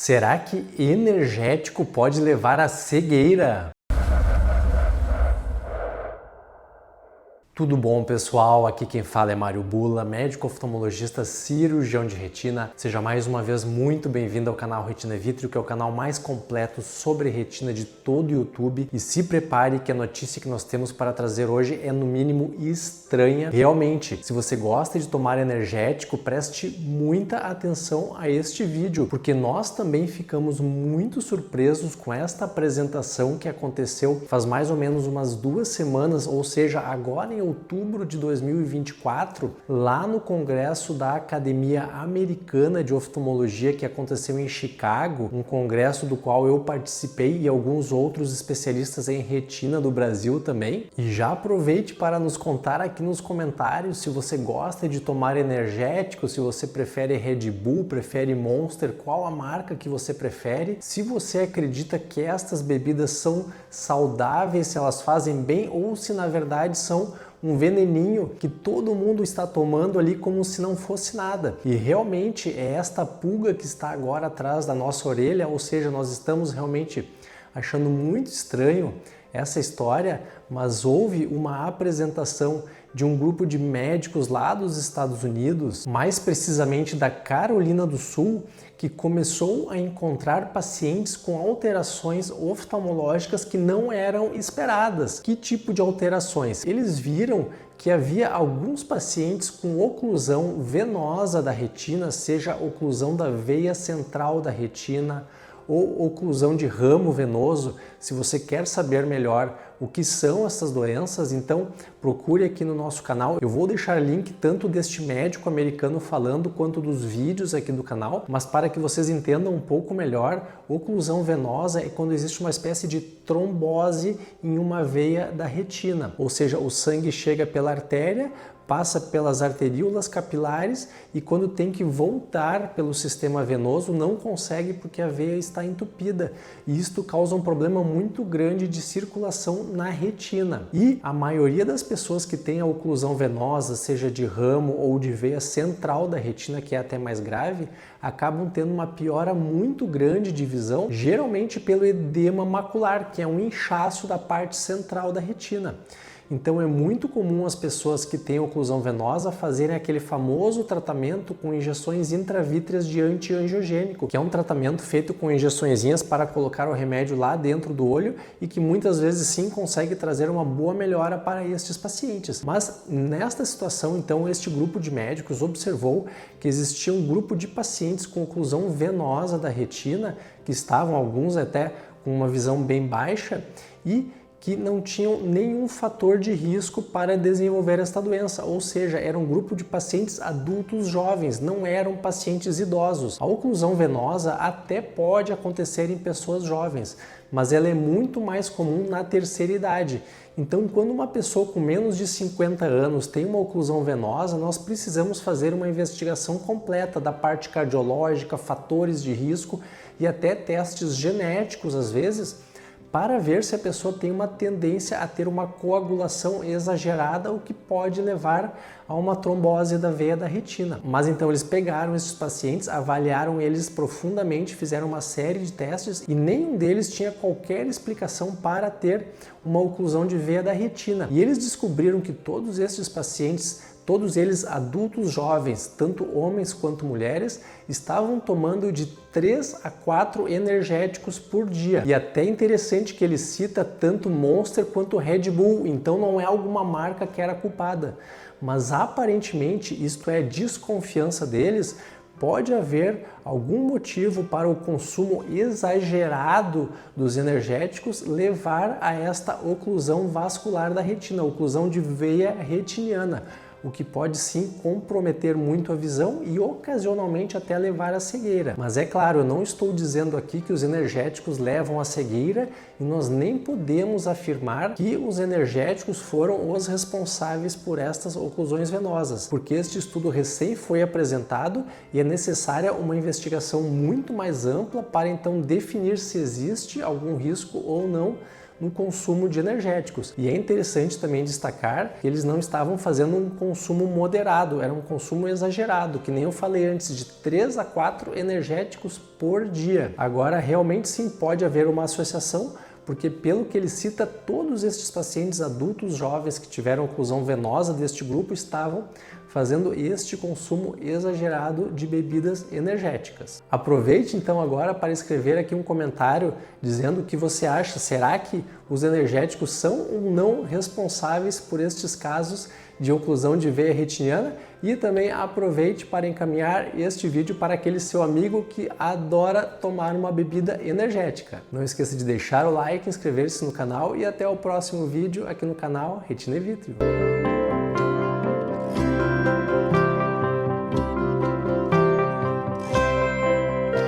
Será que energético pode levar à cegueira? Tudo bom, pessoal? Aqui quem fala é Mário Bula, médico oftalmologista, cirurgião de retina. Seja mais uma vez muito bem-vindo ao canal Retina Vitrio, que é o canal mais completo sobre retina de todo o YouTube. E se prepare que a notícia que nós temos para trazer hoje é no mínimo estranha. Realmente, se você gosta de tomar energético, preste muita atenção a este vídeo, porque nós também ficamos muito surpresos com esta apresentação que aconteceu faz mais ou menos umas 2 semanas, ou seja, agora em outubro de 2024, lá no congresso da Academia Americana de Oftalmologia, que aconteceu em Chicago, um congresso do qual eu participei e alguns outros especialistas em retina do Brasil também. E já aproveite para nos contar aqui nos comentários se você gosta de tomar energético, se você prefere Red Bull, prefere Monster, qual a marca que você prefere, se você acredita que estas bebidas são saudáveis, se elas fazem bem ou se na verdade são um veneninho que todo mundo está tomando ali como se não fosse nada. E realmente é esta pulga que está agora atrás da nossa orelha, ou seja, nós estamos realmente achando muito estranho essa história, mas houve uma apresentação de um grupo de médicos lá dos Estados Unidos, mais precisamente da Carolina do Sul, que começou a encontrar pacientes com alterações oftalmológicas que não eram esperadas. Que tipo de alterações? Eles viram que havia alguns pacientes com oclusão venosa da retina, seja oclusão da veia central da retina, ou oclusão de ramo venoso. Se você quer saber melhor o que são essas doenças, então procure aqui no nosso canal. Eu vou deixar link tanto deste médico americano falando quanto dos vídeos aqui do canal, mas para que vocês entendam um pouco melhor, oclusão venosa é quando existe uma espécie de trombose em uma veia da retina, ou seja, o sangue chega pela artéria, passa pelas arteríolas capilares e quando tem que voltar pelo sistema venoso não consegue porque a veia está entupida, e isto causa um problema muito grande de circulação na retina. E a maioria das pessoas que têm a oclusão venosa, seja de ramo ou de veia central da retina, que é até mais grave, acabam tendo uma piora muito grande de visão, geralmente pelo edema macular, que é um inchaço da parte central da retina. Então é muito comum as pessoas que têm oclusão venosa fazerem aquele famoso tratamento com injeções intravítreas de antiangiogênico, que é um tratamento feito com injeçõezinhas para colocar o remédio lá dentro do olho e que muitas vezes sim consegue trazer uma boa melhora para estes pacientes. Mas nesta situação, então, este grupo de médicos observou que existia um grupo de pacientes com oclusão venosa da retina, que estavam alguns até com uma visão bem baixa e que não tinham nenhum fator de risco para desenvolver esta doença, ou seja, era um grupo de pacientes adultos jovens, não eram pacientes idosos. A oclusão venosa até pode acontecer em pessoas jovens, mas ela é muito mais comum na terceira idade. Então, quando uma pessoa com menos de 50 anos tem uma oclusão venosa, nós precisamos fazer uma investigação completa da parte cardiológica, fatores de risco e até testes genéticos às vezes, para ver se a pessoa tem uma tendência a ter uma coagulação exagerada, o que pode levar a uma trombose da veia da retina. Mas então eles pegaram esses pacientes, avaliaram eles profundamente, fizeram uma série de testes e nenhum deles tinha qualquer explicação para ter uma oclusão de veia da retina. E eles descobriram que todos esses pacientes, todos eles adultos jovens, tanto homens quanto mulheres, estavam tomando de 3 a 4 energéticos por dia. E até interessante que ele cita tanto Monster quanto Red Bull, então não é alguma marca que era culpada. Mas aparentemente isto é desconfiança deles. Pode haver algum motivo para o consumo exagerado dos energéticos levar a esta oclusão vascular da retina, oclusão de veia retiniana, o que pode sim comprometer muito a visão e ocasionalmente até levar à cegueira. Mas é claro, eu não estou dizendo aqui que os energéticos levam à cegueira e nós nem podemos afirmar que os energéticos foram os responsáveis por estas oclusões venosas, porque este estudo recém foi apresentado e é necessária uma investigação muito mais ampla para então definir se existe algum risco ou não no consumo de energéticos. E é interessante também destacar que eles não estavam fazendo um consumo moderado, era um consumo exagerado, que nem eu falei antes, de 3 a 4 energéticos por dia. Agora, realmente sim pode haver uma associação, porque pelo que ele cita, todos estes pacientes adultos jovens que tiveram oclusão venosa deste grupo estavam fazendo este consumo exagerado de bebidas energéticas. Aproveite então agora para escrever aqui um comentário dizendo o que você acha. Será que os energéticos são ou não responsáveis por estes casos de oclusão de veia retiniana? E também aproveite para encaminhar este vídeo para aquele seu amigo que adora tomar uma bebida energética. Não esqueça de deixar o like, inscrever-se no canal e até o próximo vídeo aqui no canal Retina e Vítreo.